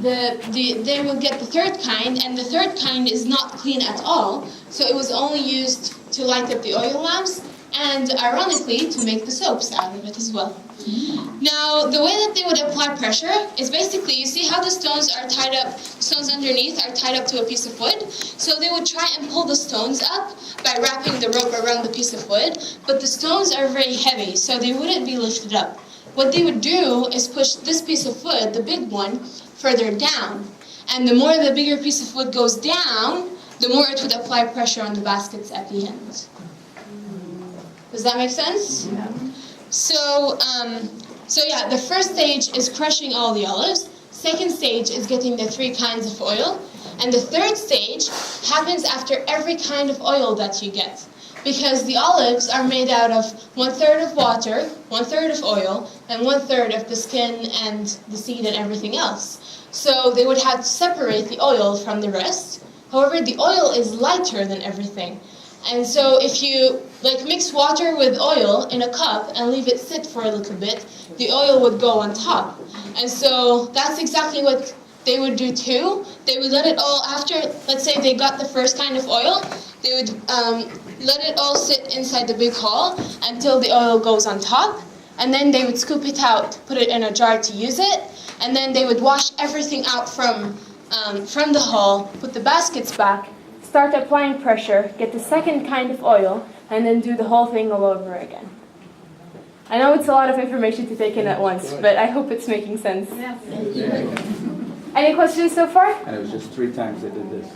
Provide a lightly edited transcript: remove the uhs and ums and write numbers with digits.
they would get the third kind, and the third kind is not clean at all. So it was only used to light up the oil lamps, and ironically, to make the soaps out of it as well. Now, the way that they would apply pressure is basically, you see how the stones are tied up, stones underneath are tied up to a piece of wood? So they would try and pull the stones up by wrapping the rope around the piece of wood, but the stones are very heavy, so they wouldn't be lifted up. What they would do is push this piece of wood, the big one, further down. And the more the bigger piece of wood goes down, the more it would apply pressure on the baskets at the end. Does that make sense? Yeah. So yeah, the first stage is crushing all the olives. Second stage is getting the 3 kinds of oil. And the third stage happens after every kind of oil that you get. Because the olives are made out of 1/3 of water, 1/3 of oil, and 1/3 of the skin and the seed and everything else. So they would have to separate the oil from the rest. However, the oil is lighter than everything. And so if you mix water with oil in a cup and leave it sit for a little bit, the oil would go on top. And so that's exactly what they would do too. They would let it all, after, let's say they got the first kind of oil, they would let it all sit inside the big hall until the oil goes on top. And then they would scoop it out, put it in a jar to use it. And then they would wash everything out from the hall, put the baskets back, start applying pressure, get the second kind of oil, and then do the whole thing all over again. I know it's a lot of information to take in at once, but I hope it's making sense. Yeah. Any questions so far? And it was just 3 times they did this.